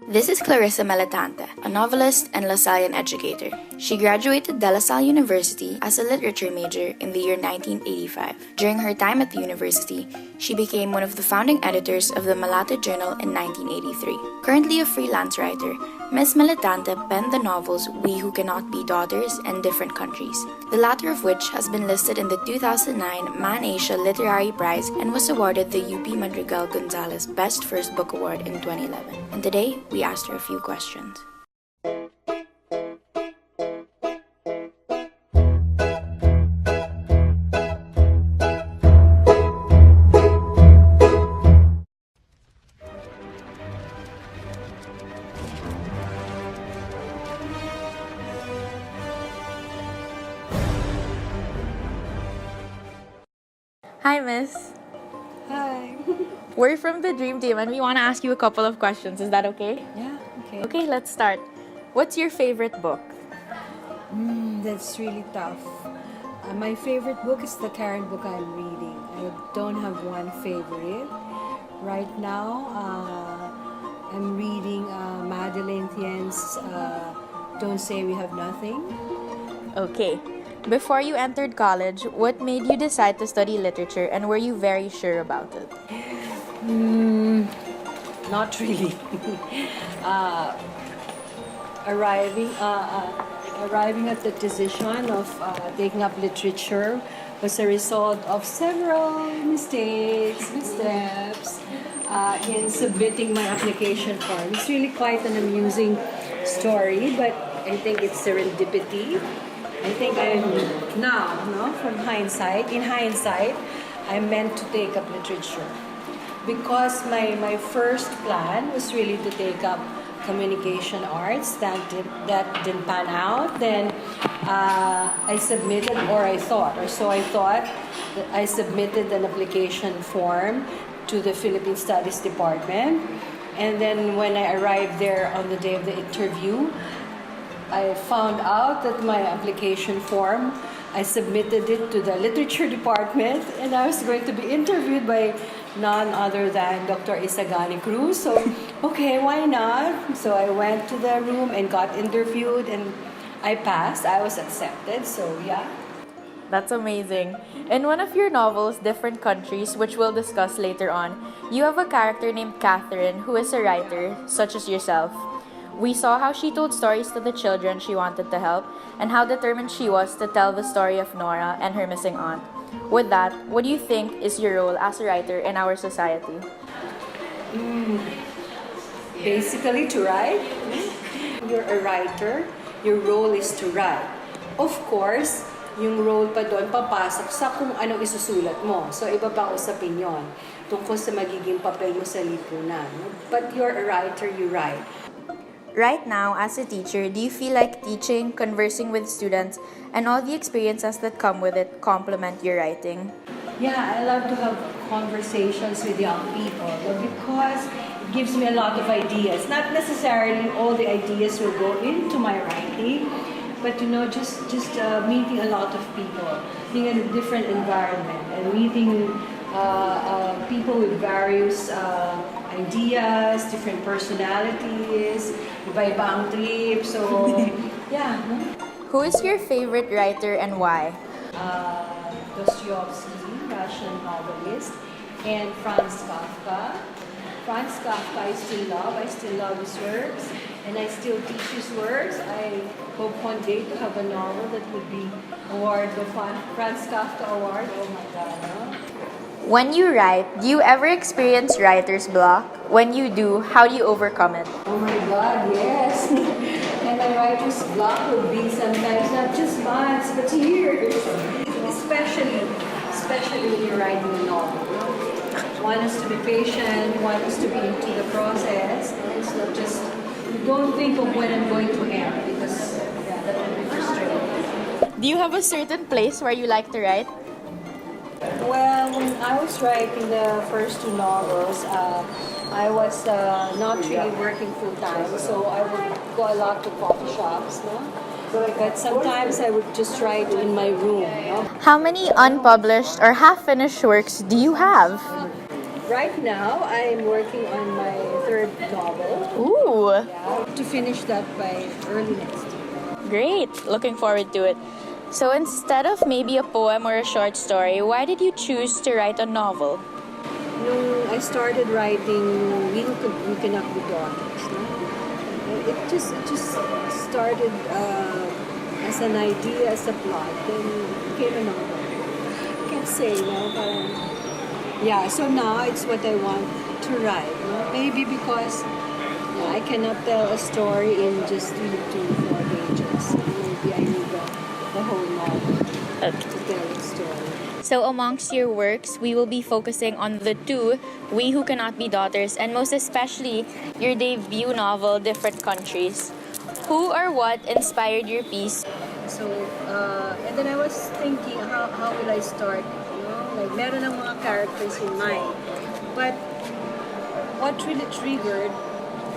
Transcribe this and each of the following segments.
This is Clarissa Militante, a novelist and Lasallian educator. She graduated De La Salle University as a literature major in the year 1985. During her time at the university, she became one of the founding editors of the Malate Journal in 1983. Currently a freelance writer, Ms. Militante penned the novels We Who Cannot Be Daughters and Different Countries, the latter of which has been listed in the 2009 Man Asia Literary Prize and was awarded the UP Madrigal Gonzalez Best First Book Award in 2011. And today, we asked her a few questions. Hi, Miss. Hi. We're from the Dream Team and we want to ask you a couple of questions. Is that okay? Yeah, okay. Okay, let's start. What's your favorite book? That's really tough. My favorite book is the current book I'm reading. I don't have one favorite. Right now, I'm reading Madeleine Thien's Don't Say We Have Nothing. Okay. Before you entered college, what made you decide to study literature and were you very sure about it? Not really. Arriving at the decision of taking up literature was a result of several mistakes, missteps in submitting my application form. It's really quite an amusing story, but I think it's serendipity. I think I'm now, in hindsight, I meant to take up literature. Because my first plan was really to take up communication arts. That didn't pan out. Then I submitted, I thought that I submitted an application form to the Philippine Studies Department. And then when I arrived there on the day of the interview, I found out that my application form, I submitted it to the literature department and I was going to be interviewed by none other than Dr. Isagani Cruz. So, okay, why not? So I went to the room and got interviewed and I passed. I was accepted, so yeah. That's amazing. In one of your novels, Different Countries, which we'll discuss later on, you have a character named Catherine who is a writer, such as yourself. We saw how she told stories to the children she wanted to help and how determined she was to tell the story of Nora and her missing aunt. With that, what do you think is your role as a writer in our society? Basically, to write. You're a writer, your role is to write. Of course, yung role pa doon papasok sa kung anong isusulat mo. So, iba pa usapin yon tungkol sa magiging papel mo sa lipunan. But you're a writer, you write. Right now, as a teacher, do you feel like teaching, conversing with students, and all the experiences that come with it complement your writing? Yeah, I love to have conversations with young people because it gives me a lot of ideas. Not necessarily all the ideas will go into my writing, but just meeting a lot of people, being in a different environment and meeting people with various ideas, different personalities, iba-iba ang trip. So, yeah. Who is your favorite writer and why? Dostoevsky, Russian novelist, and Franz Kafka. Franz Kafka I still love his works, and I still teach his works. I hope one day to have a novel that would be award the Franz Kafka Award. Oh my God. Huh? When you write, do you ever experience writer's block? When you do, how do you overcome it? Oh my God, yes. And my writer's block would be sometimes not just months, but years. Especially when you're writing a novel. One is to be patient, one is to be into the process. And it's not just, don't think of when I'm going to end because that would be frustrating. Do you have a certain place where you like to write? Well, when I was writing the first two novels, I was not really working full time, so I would go a lot to coffee shops. No? But sometimes I would just write in my room. No? How many unpublished or half-finished works do you have? Right now, I'm working on my third novel. Ooh, Yeah, to finish that by early next year. great. Looking forward to it. So instead of maybe a poem or a short story, why did you choose to write a novel? Nung I started writing We Cannot Be Daughters, no? It just started as an idea, as a plot, then became a novel. I can't say, parang, yeah, so now it's what I want to write. No? Maybe because I cannot tell a story in just 3 to 4 pages. Maybe I need the whole novel to tell a story. So amongst your works, we will be focusing on the two, We Who Cannot Be Daughters, and most especially your debut novel, Different Countries. Who or what inspired your piece? So, and then I was thinking, how will I start? Like, meron ng mga characters in mind. But what really triggered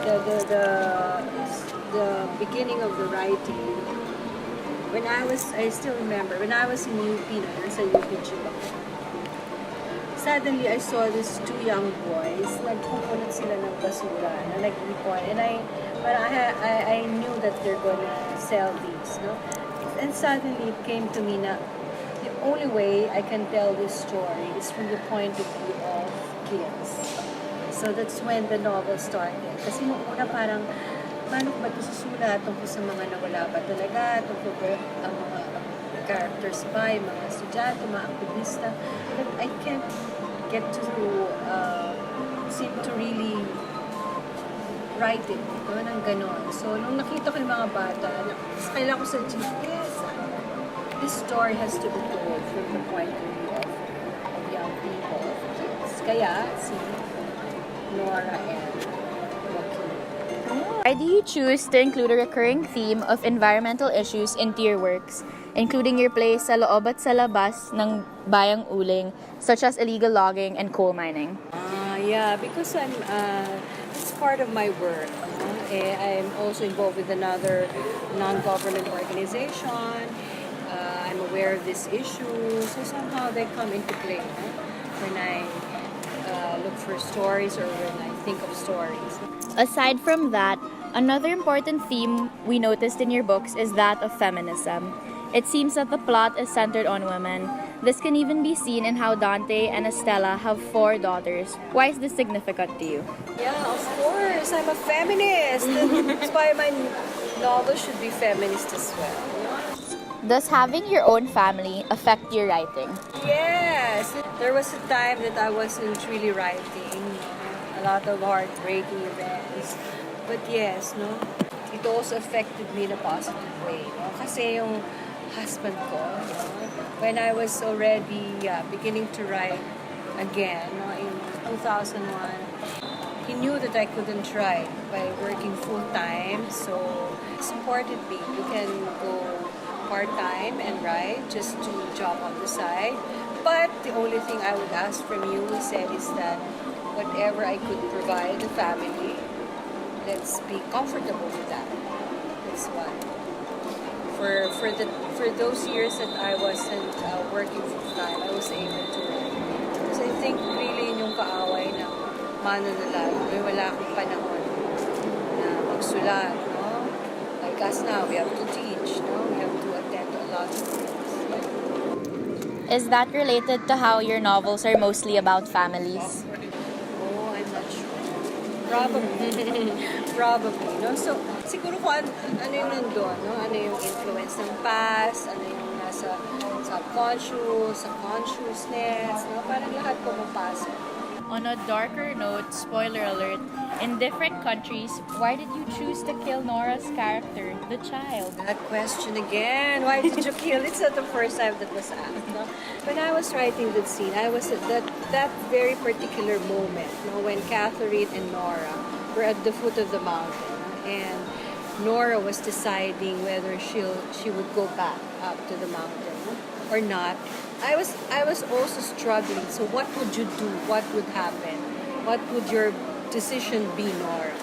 the beginning of the writing, I still remember, when I was in UP, nasa UP Chibak, suddenly I saw these 2 young boys, nagpupunot sila ng basura, na nag-ipon, and I knew that they're gonna sell these, no? And suddenly it came to me na the only way I can tell this story is from the point of view of kids. So that's when the novel started. Kasi nung una parang, paano ba ito susulat tungkol sa mga nawala ba talaga, tungkol ba ang mga characters pa, yung mga estudyante, mga aktivista. But I can't get to seem to really write it, ng ganon. So, nung nakita ko yung mga bata, kailangan ko sa jeep, yes, this story has to be told from the point of view of young people, of kids. Kaya, si Nora and Joaquin. Why do you choose to include a recurring theme of environmental issues into your works, including your plays sa loob at sa labas ng Bayang Uling, such as illegal logging and coal mining? Yeah, because it's part of my work. I'm also involved with another non-government organization. I'm aware of these issues, so somehow they come into play when I look for stories or when I think of stories. Aside from that, another important theme we noticed in your books is that of feminism. It seems that the plot is centered on women. This can even be seen in how Dante and Estella have 4 daughters. Why is this significant to you? Yeah, of course. I'm a feminist. That's why my novel should be feminist as well. Does having your own family affect your writing? Yes. There was a time that I wasn't really writing. A lot of heartbreaking events. But yes, it also affected me in a positive way. Kasi yung husband ko, when I was already beginning to write again in 2001, he knew that I couldn't write by working full-time, so he supported me. You can go part-time and write just to job on the side. But the only thing I would ask from you, he said, is that whatever I could provide the family, let's be comfortable with that. That's why. For those years that I wasn't working full time, I was able to write. So I think really yung kaaway ng manunulat, wala akong panahon na magsulat, Like us now, we have to teach, we have to attend to a lot of things. Is that related to how your novels are mostly about families? Oh, I'm not sure. Probably, So, siguro kung ano yung nandun, Ano yung influence ng past, ano yung nasa subconscious, sa consciousness, Parang lahat pumapasok. On a darker note, spoiler alert, in Different Countries, why did you choose to kill Nora's character, the child? That question again. Why did you kill? It's not the first time that was asked. When I was writing that scene, I was at that very particular moment, when Catherine and Nora were at the foot of the mountain, and Nora was deciding whether she would go back up to the mountain or not. I was also struggling. So what would you do? What would happen? What would your decision be, Nora?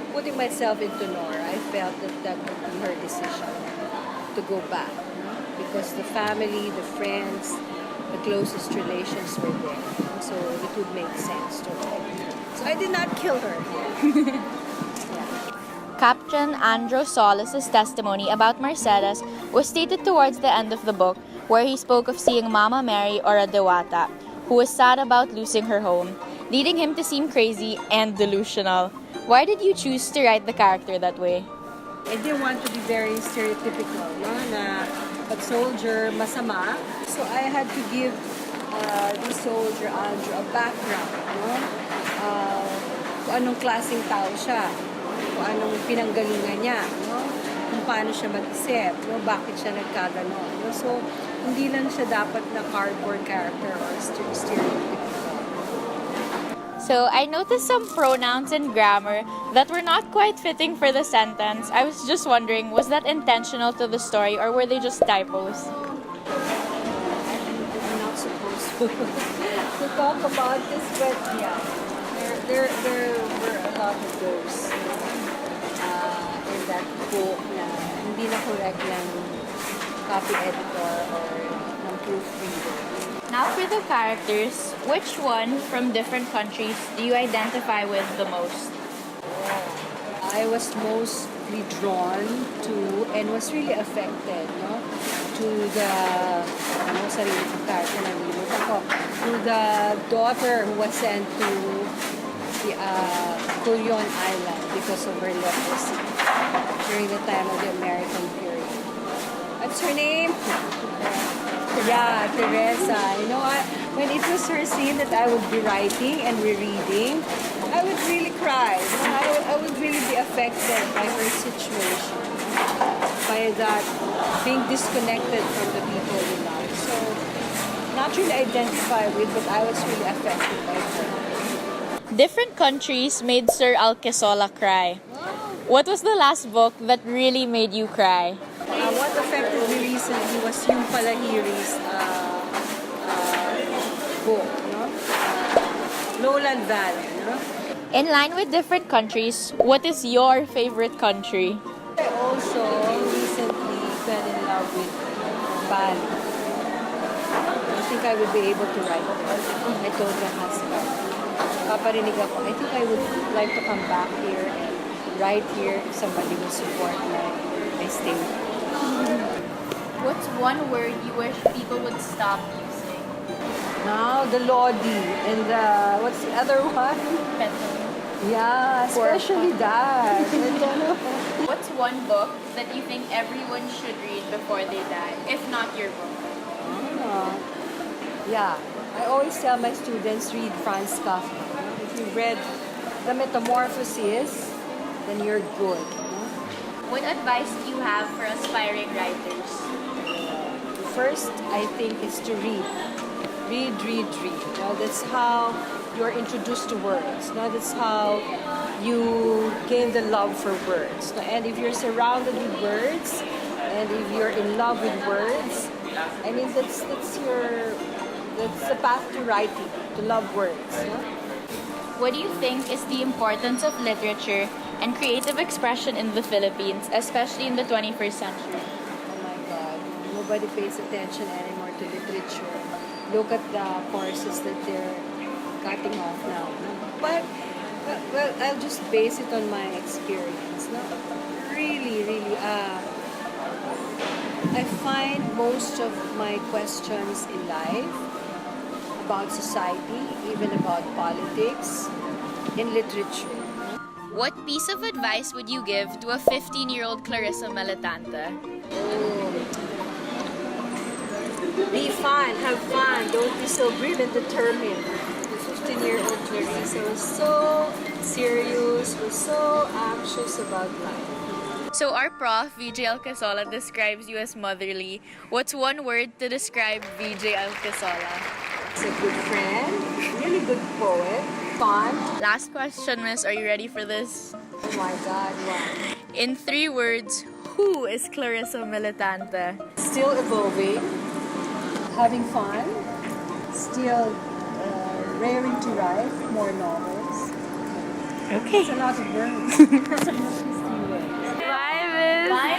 Putting myself into Nora, I felt that would be her decision to go back, because the family, the friends, the closest relations were there. So it would make sense to her. So So I did not kill her. Captain Andrew Solis' testimony about Mercedes was stated towards the end of the book, where he spoke of seeing Mama Mary or a Dewata, who was sad about losing her home, leading him to seem crazy and delusional. Why did you choose to write the character that way? I didn't want to be very stereotypical, no? Na pag-soldier, masama. So I had to give the soldier, Andrew, a background, no? Kung anong klaseng tao siya, kung anong pinanggalingan niya, no? Kung paano siya mag-isip, no? Bakit siya nagkaganon. No? So, hindi lang siya dapat na cardboard character or stereotypical. So, I noticed some pronouns and grammar that were not quite fitting for the sentence. I was just wondering, was that intentional to the story or were they just typos? I'm not supposed to talk about this, but yeah, there were a lot of those in that book na hindi na correct ng copy editor or ng proofreader. Now for the characters, which one from different countries do you identify with the most? I was mostly drawn to and was really affected, no, to the sarili kong character na nilot ako, to the daughter who was sent to the Culion Island because of her leprosy during the time of the American period. What's her name? Yeah, Teresa. You know, when it was her scene that I would be writing and rereading, I would really cry. You know, I would really be affected by her situation, by that being disconnected from the people you love. So, not really identify with, but I was really affected by her. Different countries made Sir Alquisola cry. What was the last book that really made you cry? What affected me recently was yung Palahiri's book, no? Lowland Valley, no? In line with different countries, what is your favorite country? I also recently fell in love with Bali. I think I would be able to write there. I told my husband, paparinig ako, I think I would like to come back here and write here if somebody will support my stay. What's one word you wish people would stop using? Now, the Lodi and the, what's the other one? Yeah, especially that. What's one book that you think everyone should read before they die, if not your book? Yeah, I always tell my students read Franz Kafka. If you've read The Metamorphoses, then you're good. What advice do you have for aspiring writers? First, I think is to read. Read. You know, that's how you're introduced to words. No? That's how you gain the love for words. No? And if you're surrounded with words, and if you're in love with words, I mean that's the path to writing, to love words. No? What do you think is the importance of literature and creative expression in the Philippines, especially in the 21st century? Oh my God, nobody pays attention anymore to literature. Look at the courses that they're cutting off now. But, well, I'll just base it on my experience. No? Really, I find most of my questions in life about society, even about politics, in literature. What piece of advice would you give to a 15-year-old Clarissa Militante? Be fun, have fun, don't be so grim and determined. The 15-year-old Clarissa was so serious, was so anxious about life. So our prof, Vijae Alquisola, describes you as motherly. What's one word to describe Vijae Alquisola? He's a good friend, really good poet, fun. Last question, miss. Are you ready for this? Oh my God, what? In 3 words, who is Clarissa Militante? Still evolving, having fun, still raring to write more novels. Okay. It's a lot of words. Bye, miss. Bye.